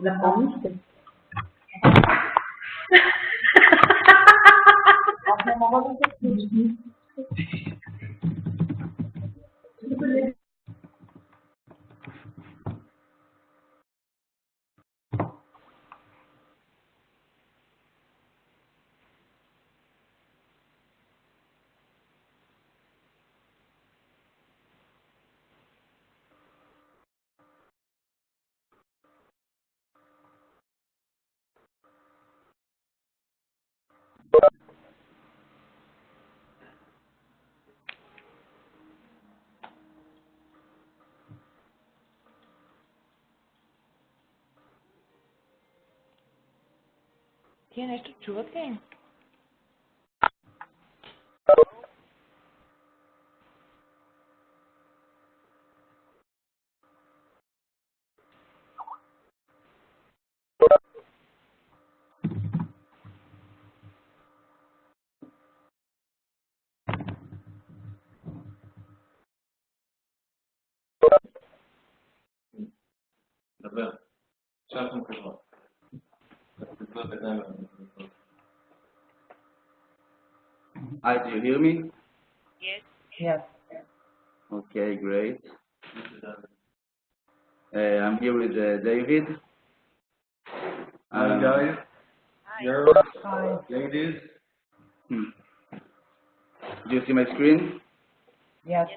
Zapomniste? Тия нещо чуват ли? Добре. Сейчас съм кажа. Hi, do you hear me? Yes. Yes. Okay, great. I'm here with David. Hi guys. Hi. Girls, Hi. ladies. Do you see my screen? Yes.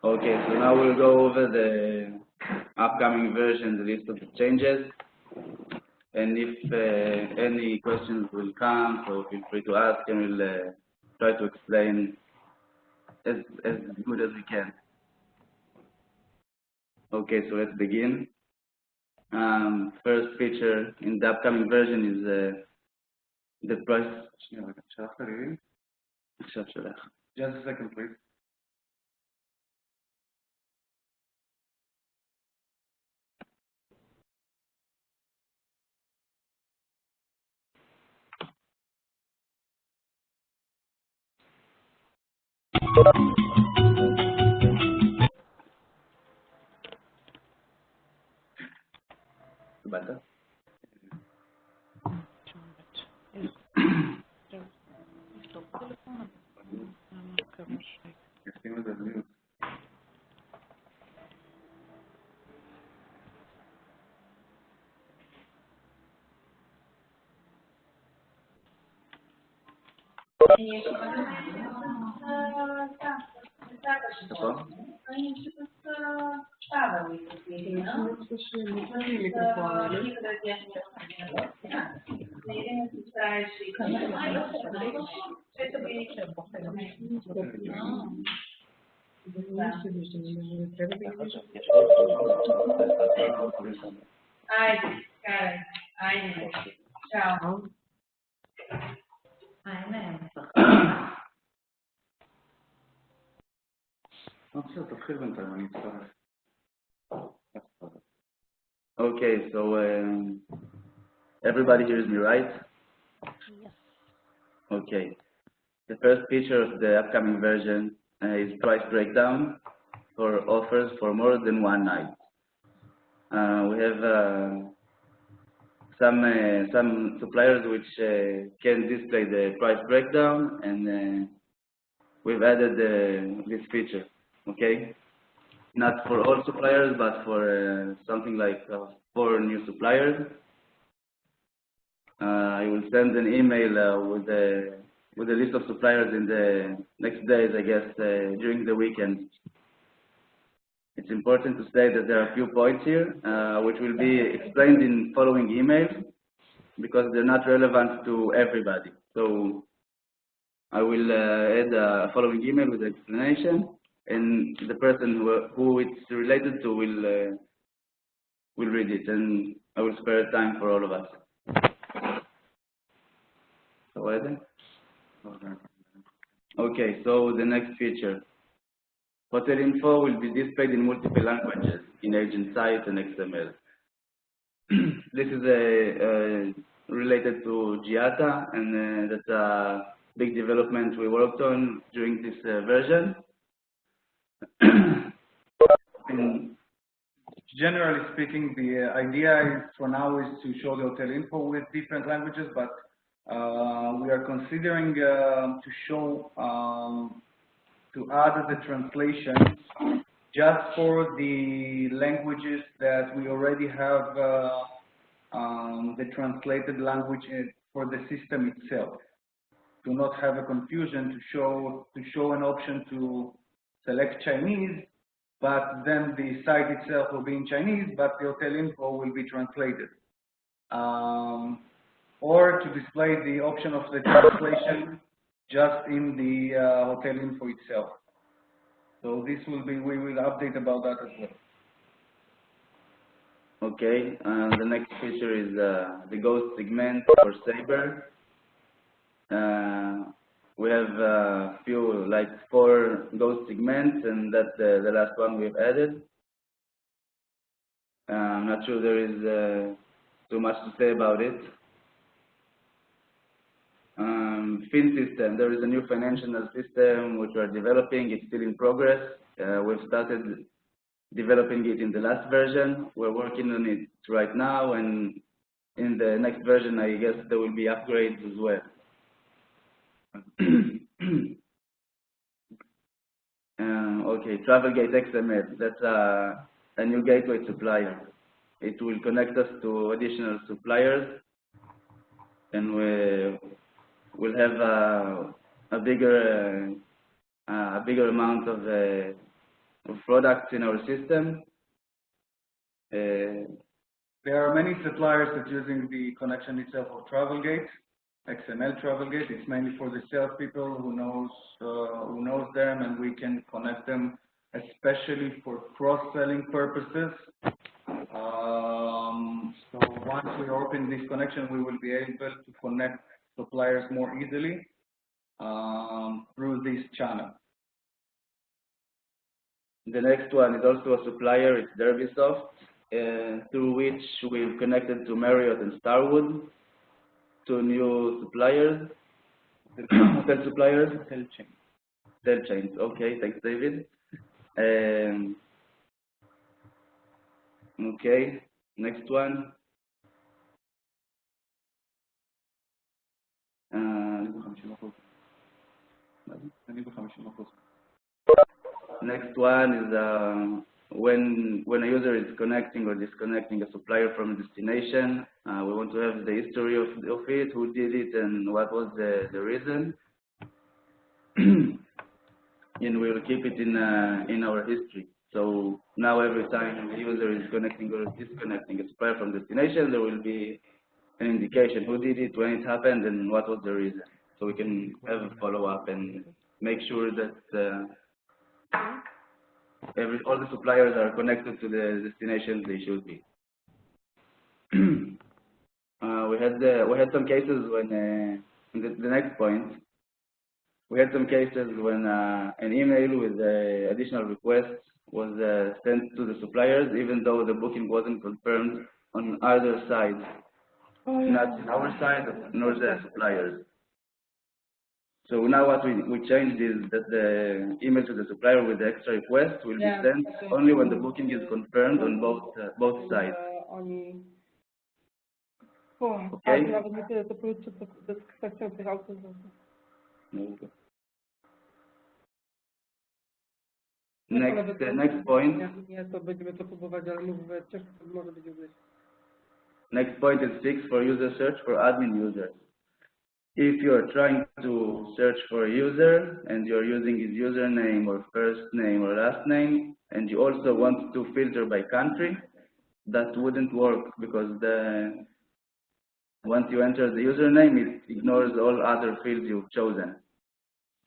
Okay, so now we'll go over the upcoming version, the list of the changes. And if any questions will come, so feel free to ask, and we'll try to explain as good as we can. Okay, so let's begin. First feature in the upcoming version is the price. Just a second, please. קיבלת? ישים את זה במיוט. נכון? Ai, cara, ai, tchau. Ai, né? בסדר, תתחיל בינתיים, אני אצטרף. Okay, so everybody hears me, right? Yes. Okay. The first feature of the upcoming version is price breakdown for offers for more than one night. We have some suppliers which can display the price breakdown, and we've added this feature. Okay, not for all suppliers, but for something like 4 new suppliers. I will send an email with a list of suppliers in the next days, I guess, during the weekend. It's important to say that there are a few points here which will be explained in following emails because they're not relevant to everybody. So I will add a following email with the explanation, and the person who it's related to will read it, and I will spare time for all of us. So, okay, so the next feature. Hotel info will be displayed in multiple languages, in agent site and XML. This is related to GIATA, and that's a big development we worked on during this version. Generally speaking, the idea is for now is to show the hotel info with different languages, but we are considering to show to add the translation just for the languages that we already have the translated language for the system itself. To not have a confusion, to show an option to select Chinese, but then the site itself will be in Chinese, but the hotel info will be translated. Or to display the option of the translation just in the hotel info itself. So this will be, we will update about that as well. Okay, the next feature is the ghost segment for Sabre. We have a few, like 4 ghost segments, and that's the last one we've added. I'm not sure there is too much to say about it. Fin system, there is a new financial system which we are developing. It's still in progress. We've started developing it in the last version. We're working on it right now, and in the next version, I guess there will be upgrades as well. Okay, TravelGate XML. That's a new gateway supplier. It will connect us to additional suppliers, and we'll have a bigger amount of products in our system. There are many suppliers that are using the connection itself of TravelGate, XML TravelGate. It's mainly for the salespeople who knows them, and we can connect them, especially for cross-selling purposes. So once we open this connection, we will be able to connect suppliers more easily through this channel. The next one is also a supplier. It's Derbysoft, through which we've connected to Marriott and Starwood, 2 new suppliers, hotel suppliers. Hotel chains. Okay, thanks, David. Okay, next one. Next one is when a user is connecting or disconnecting a supplier from a destination, we want to have the history of it, who did it, and what was the reason. And we will keep it in our history. So now every time a user is connecting or disconnecting a supplier from destination, there will be an indication who did it, when it happened, and what was the reason. So we can have a follow-up and make sure that all the suppliers are connected to the destinations they should be. We had some cases when the next point. We had some cases when an email with additional requests was sent to the suppliers, even though the booking wasn't confirmed on either side, not our side nor the suppliers. So now what we changed is that the email to the supplier with the extra request will be sent only when the booking is confirmed on both sides. Okay? Next point. Next point is fixed for user search for admin users. If you are trying to search for a user and you're using his username or first name or last name, and you also want to filter by country, that wouldn't work because once you enter the username, it ignores all other fields you've chosen.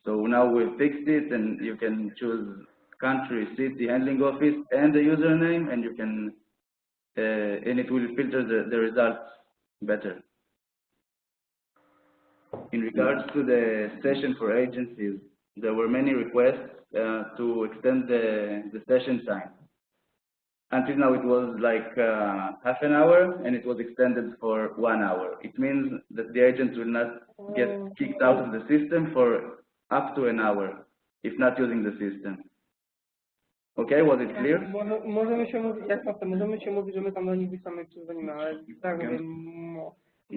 So now we've fixed it, and you can choose country, city, handling office, and the username, and you can, and it will filter the results better. In regards to the session for agencies, there were many requests to extend the session time. Until now, it was like half an hour, and it was extended for 1 hour. It means that the agent will not get kicked out of the system for up to an hour, if not using the system. Okay, was it clear? Możemy się mówić, że my tam do nich sami przyzwonimy, ale tak mówię,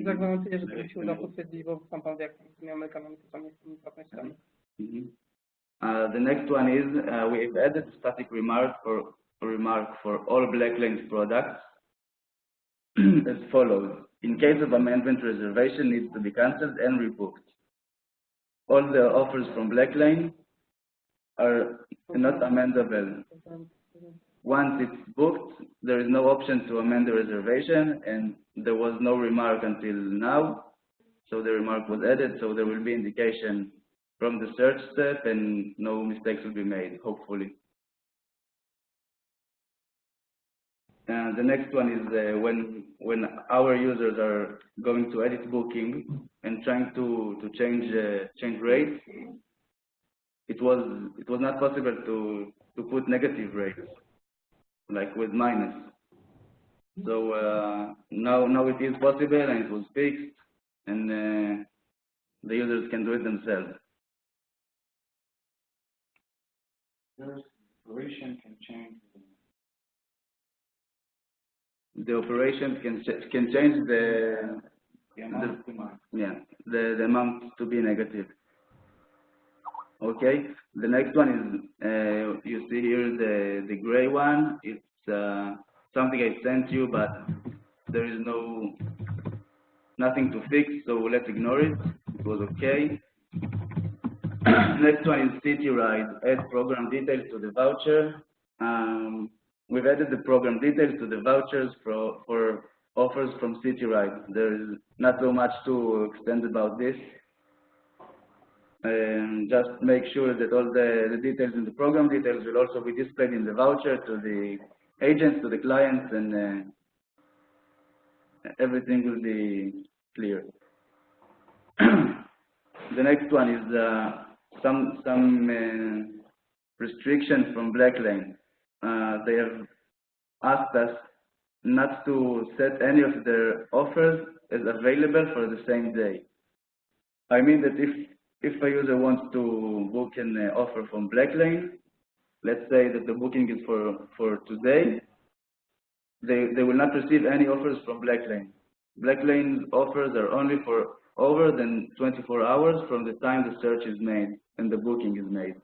zagwarantuję, że to się uda potwierdzić, bo sam pan wie, jak z tymi Amerykanami to tam jest płatnościami. The next one is we've added a static remark for all Blacklane products as follows. In case of amendment, reservation needs to be cancelled and rebooked. All the offers from Blacklane are not amendable. Once it's booked, there is no option to amend the reservation, and there was no remark until now. So the remark was added, so there will be indication from the search step, and no mistakes will be made, hopefully. The next one is when our users are going to edit booking and trying to change rates. It was not possible to put negative rates, like with minus. So now it is possible, and it was fixed, and the users can do it themselves. The operation can change. The operation can change the amount to be negative. Okay. The next one is you see here the gray one. It's something I sent you, but there is nothing to fix, so let's ignore it. It was okay. Next one is City Ride. Add program details to the voucher. We've added the program details to the vouchers for offers from City Ride. There is not so much to extend about this. Just make sure that all the details in the program details will also be displayed in the voucher to the agents, to the clients, and everything will be clear. The next one is some restrictions from Blacklane. They have asked us not to set any of their offers as available for the same day. I mean that if a user wants to book an offer from Blacklane, let's say that the booking is for today, they will not receive any offers from Blacklane. Blacklane's offers are only for over than 24 hours from the time the search is made and the booking is made.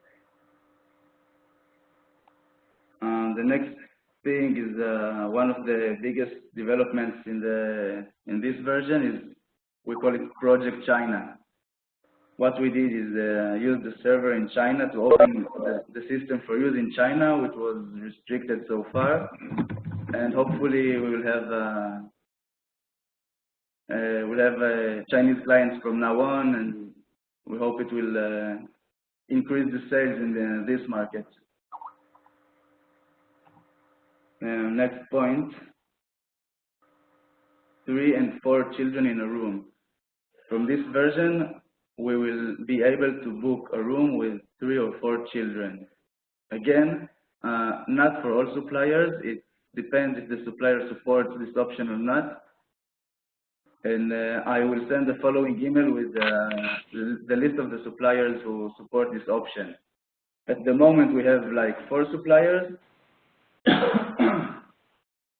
The next thing is one of the biggest developments in this version is, we call it Project China. What we did is use the server in China to open the system for use in China, which was restricted so far, and hopefully we will have Chinese clients from now on, and we hope it will increase the sales in this market. Next point, 3 and 4 children in a room. From this version, we will be able to book a room with 3 or 4 children. Again, not for all suppliers. It depends if the supplier supports this option or not. And I will send the following email with the list of the suppliers who support this option. At the moment, we have like 4 suppliers,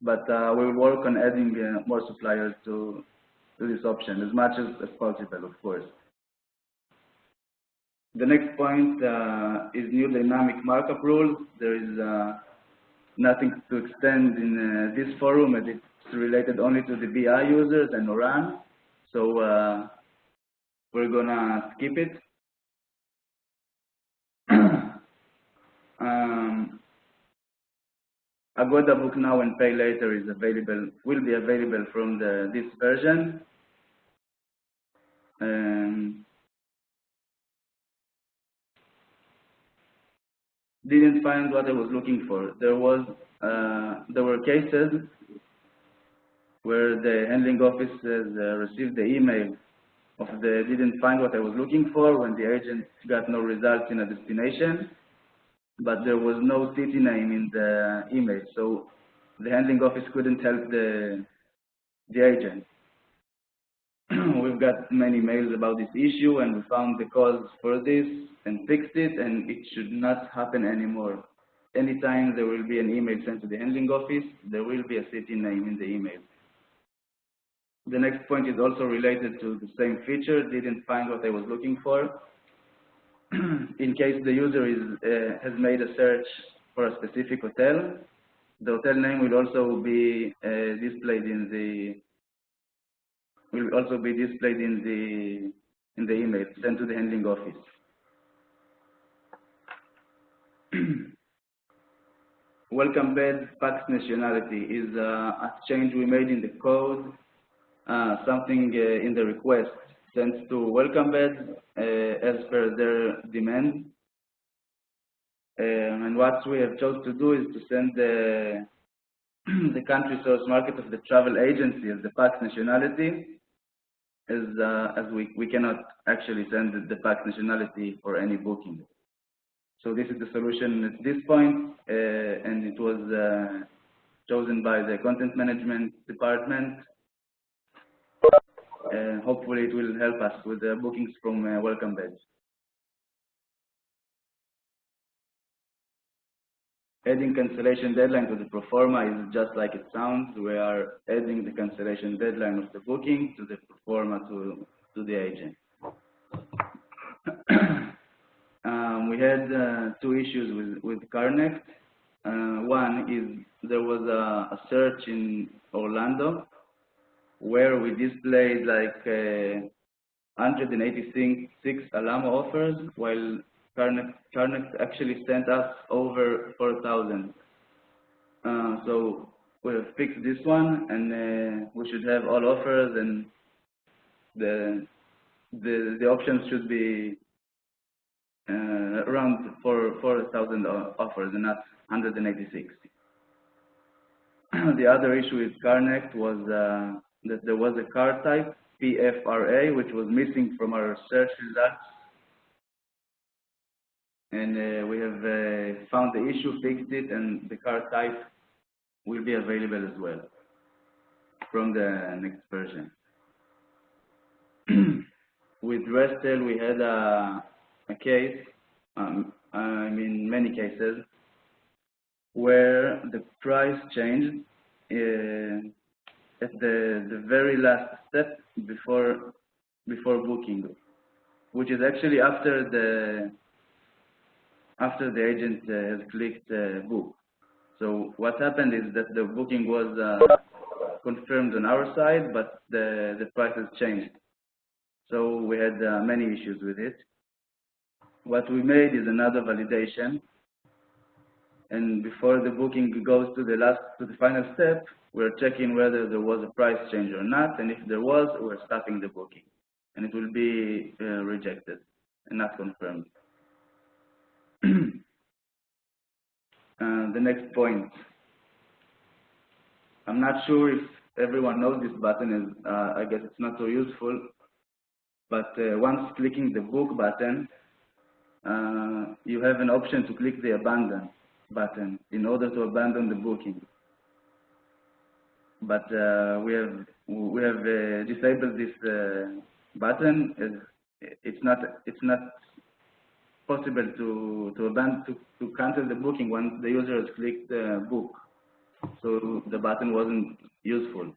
but we will work on adding more suppliers to this option as much as possible, of course. The next point is new dynamic markup rules. There is nothing to extend in this forum, as it's related only to the BI users and ORAN, so we're gonna skip it. Agoda Book Now and Pay Later is available, will be available from this version. Didn't find what I was looking for. There were cases where the handling offices received the email of the didn't find what I was looking for when the agent got no results in a destination, but there was no city name in the email, so the handling office couldn't help the agent. We've got many mails about this issue, and we found the cause for this and fixed it, and it should not happen anymore. Anytime there will be an email sent to the handling office, there will be a city name in the email. The next point is also related to the same feature, didn't find what I was looking for. In case the user has made a search for a specific hotel, the hotel name will also be displayed in the email sent to the handling office. Welcome badge fax nationality is a change we made in the code, something in the request sent to welcome badge as per their demand. And what we have chose to do is to send the country source market of the travel agency as the fax nationality, as we cannot actually send the fax nationality for any booking. So this is the solution at this point, and it was chosen by the content management department. Hopefully it will help us with the bookings from welcome badge. Adding cancellation deadline to the proforma is just like it sounds. We are adding the cancellation deadline of the booking to the proforma to the agent. We had 2 issues with CarNext. One is there was a search in Orlando where we displayed like 186 Alamo offers, while CarNext actually sent us over 4,000. So we have fixed this one, and we should have all offers, and the options should be around 4,000 offers and not 186. The other issue with CarNext was that there was a car type, PFRA, which was missing from our search results. And we have found the issue, fixed it, and the car type will be available as well from the next version. With Restel, we had a case, I mean many cases, where the price changed at the very last step before before booking, which is actually after the agent has clicked book. So what happened is that the booking was confirmed on our side, but the price has changed. So we had many issues with it. What we made is another validation, and before the booking goes to the final step, we're checking whether there was a price change or not, and if there was, we're stopping the booking, and it will be rejected and not confirmed. The next point. I'm not sure if everyone knows this button is, I guess it's not so useful, but once clicking the book button, you have an option to click the abandon button in order to abandon the booking. But we have disabled this button. It's not possible to cancel the booking once the user has clicked book. So the button wasn't useful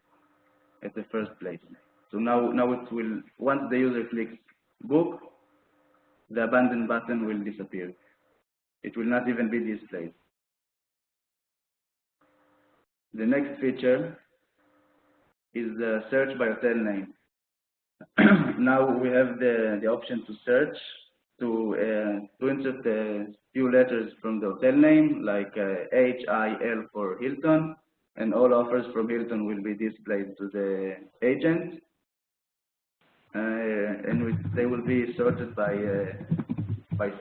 at the first place. So now it will, once the user clicks book, the abandon button will disappear. It will not even be displayed. The next feature is the search by hotel name. Now we have the option to search, to insert a few letters from the hotel name, like HIL for Hilton, and all offers from Hilton will be displayed to the agent, and they will be sorted by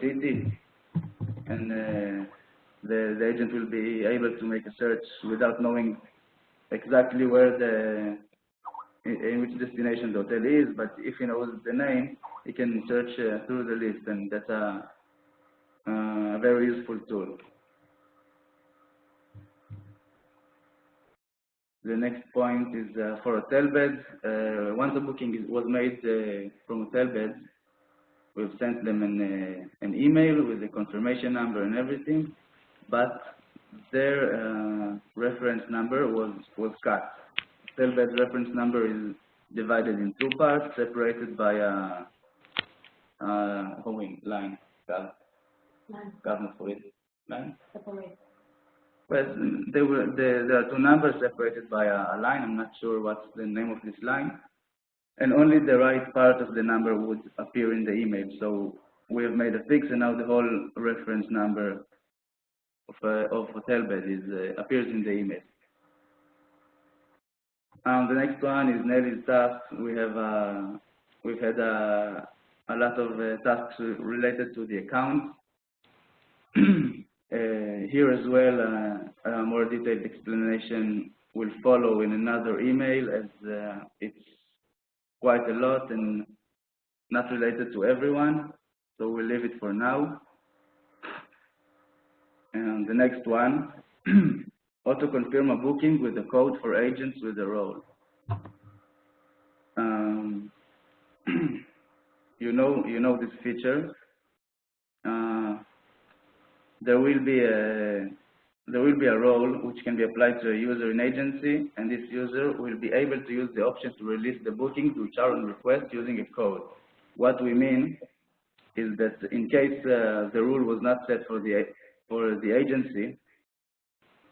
city, and the agent will be able to make a search without knowing exactly where in which destination the hotel is, but if he knows the name, he can search through the list, and that's a very useful tool. The next point is for hotel beds. Once a booking was made from hotel beds, we've sent them an email with the confirmation number and everything, but their reference number was cut. Hotel bed reference number is divided in two parts, separated by a line. Line? Well, there are two numbers separated by a line. I'm not sure what's the name of this line. And only the right part of the number would appear in the email. So we have made a fix, and now the whole reference number of hotel bed appears in the email. The next one is Nelly's tasks. We've had a lot of tasks related to the account. Here as well, a more detailed explanation will follow in another email, as it's quite a lot and not related to everyone, so we'll leave it for now. And the next one, auto-confirm a booking with a code for agents with a role. You know this feature. There will be a role which can be applied to a user in agency, and this user will be able to use the option to release the bookings which are on request using a code. What we mean is that in case the rule was not set for the agency,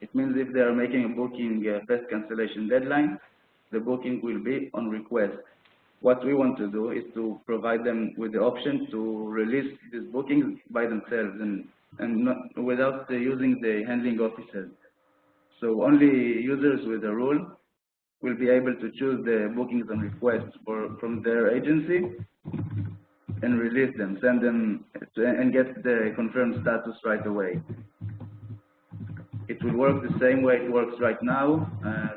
it means if they are making a booking past cancellation deadline, the booking will be on request. What we want to do is to provide them with the option to release these bookings by themselves and not without using the handling officers. So only users with a rule will be able to choose the bookings on request from their agency and release them, send them, and get the confirmed status right away. It will work the same way it works right now.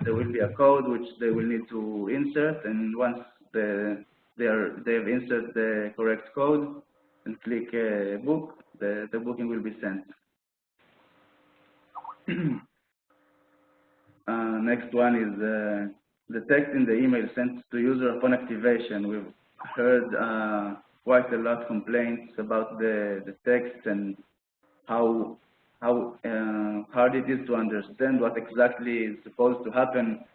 There will be a code which they will need to insert, and once they have inserted the correct code and click book, the booking will be sent. Next one is the text in the email sent to user upon activation. We've heard quite a lot of complaints about the text and how hard it is to understand what exactly is supposed to happen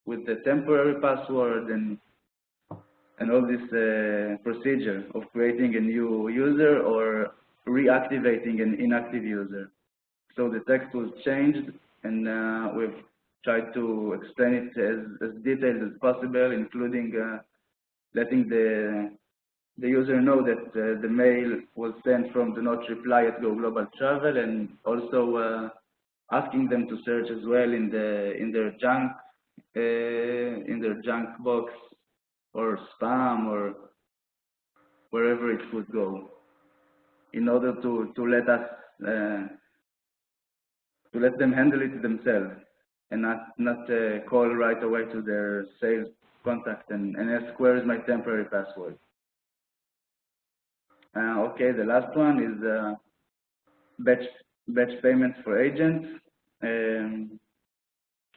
with the temporary password, and and all this procedure of creating a new user or reactivating an inactive user. So the text was changed, and we've tried to explain it as detailed as possible, including letting the user know that the mail was sent from do not reply at Go Global Travel, and also asking them to search as well in their junk box or spam or wherever it could go, in order to let us to let them handle it themselves and not call right away to their sales contact and ask where is my temporary password. Okay, the last one is batch payments for agents.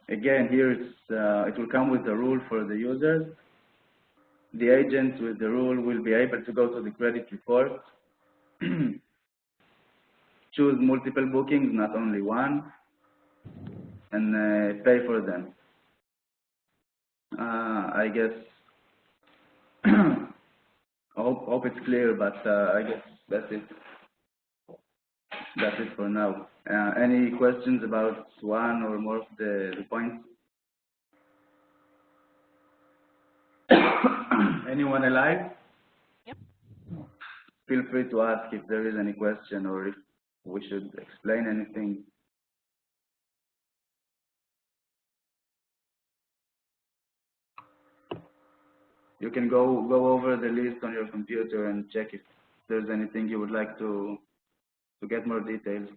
Again, here it will come with the rule for the users. The agents with the rule will be able to go to the credit report, choose multiple bookings, not only one, and pay for them. I guess I hope it's clear, but I guess that's it. That's it for now. Any questions about one or more of the points? Anyone alive? Yep. Feel free to ask if there is any question or if we should explain anything. You can go over the list on your computer and check if there's anything you would like to get more details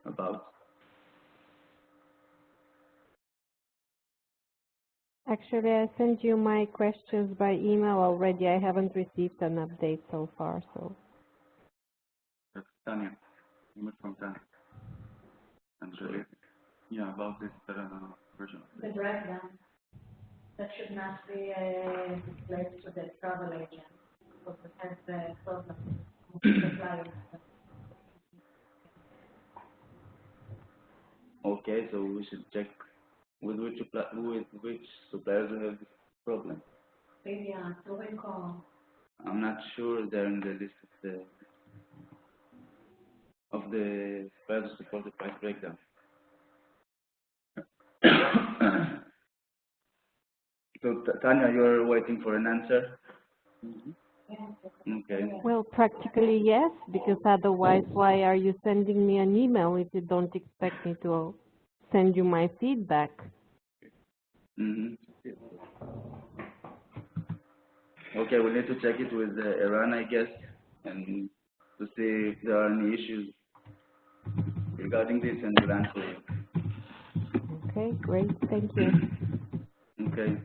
about. Actually, I sent you my questions by email already. I haven't received an update so far, so. That's Tanya. Email from Tanya. Actually, yeah, about this version. The breakdown. That should not be displayed to the travel agent, because it has the problem with the suppliers. Okay, so we should check with which suppliers we have this problem. Maybe Toriko. I'm not sure they're in the list of the suppliers who support the price breakdown. So Tanya, you're waiting for an answer? Okay. Well, practically yes, because otherwise why are you sending me an email if you don't expect me to send you my feedback? Okay, we need to check it with Iran, I guess, and to see if there are any issues regarding this, and we'll answer you. Okay, great, thank you. Okay.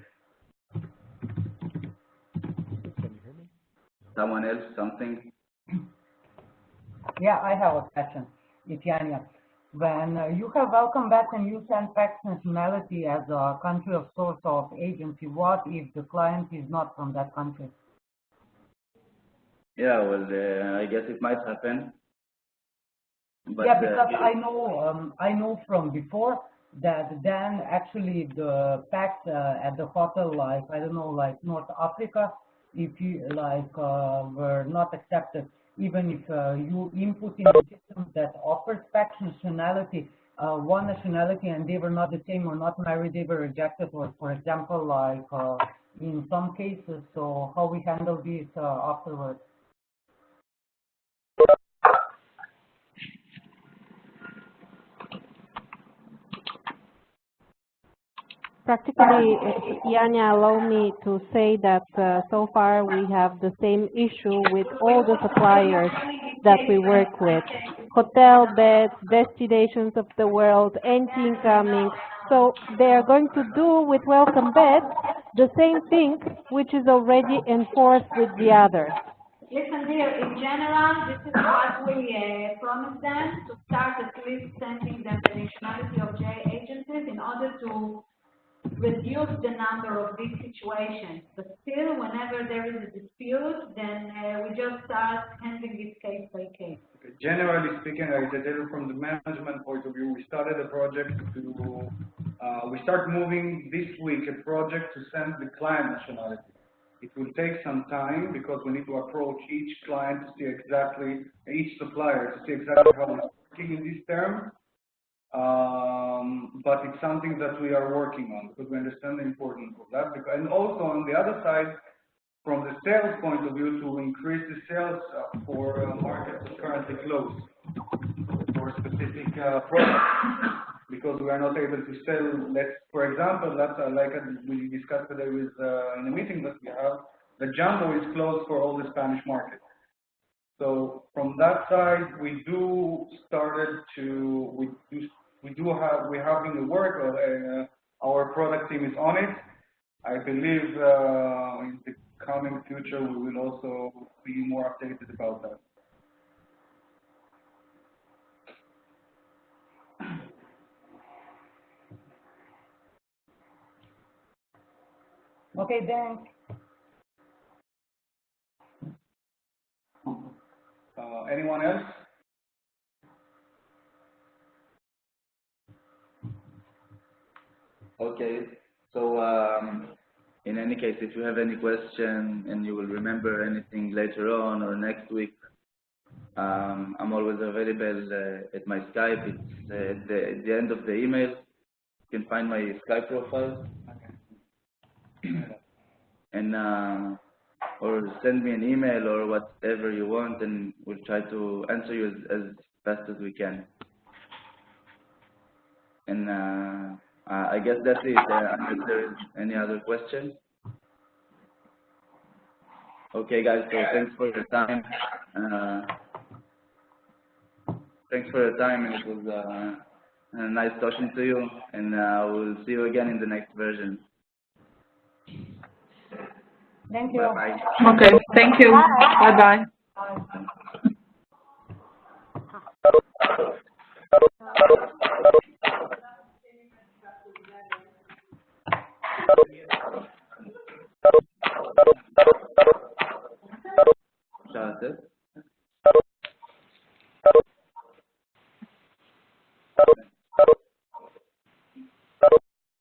Someone else, something? Yeah, I have a question. It's Yanya. When you have welcome back and you send fax nationality as a country of source of agency, what if the client is not from that country? Yeah, well, I guess it might happen. But, yeah, because I know from before that then actually the fax at the hotel, like, I don't know, like North Africa, if you like were not accepted, even if you input in the system that offers fax nationality, one nationality, and they were not the same or not married, they were rejected, or for example, like in some cases. So how we handle this afterwards? Practically, Yanya, allow me to say that so far we have the same issue with all the suppliers that we work with. Hotel beds, destinations of the world, anti-incoming. So they are going to do with welcome beds the same thing which is already enforced with the others. Listen dear, in general, this is what we promised them, to start at least sending them the nationality of J agencies in order to reduce the number of these situations. But still, whenever there is a dispute, then we just start handling it case by case. Okay. Generally speaking, I can tell you from the management point of view, we started a project to, we start moving this week a project to send the client nationality. It will take some time because we need to approach each client to see exactly, each supplier to see exactly how it's working in this term. But it's something that we are working on because we understand the importance of that. And also on the other side, from the sales point of view, to increase the sales for markets currently closed for specific products, because we are not able to sell. For example, that's like we discussed today with in a meeting that we have. The Jumbo is closed for all the Spanish market. So from that side, we're having the work. Our product team is on it. I believe in the coming future we will also be more updated about that. Okay, thanks. Anyone else? Okay, so in any case, if you have any question and you will remember anything later on or next week, I'm always available at my Skype. It's at the end of the email. You can find my Skype profile. And or send me an email or whatever you want, and we'll try to answer you as fast as we can. And I guess that's it. Unless there is any other questions. Okay, guys. So thanks for your time. Thanks for your time, and it was nice talking to you. And we'll see you again in the next version. Thank you. Bye-bye. Okay, thank you. Bye-bye. Shall I say?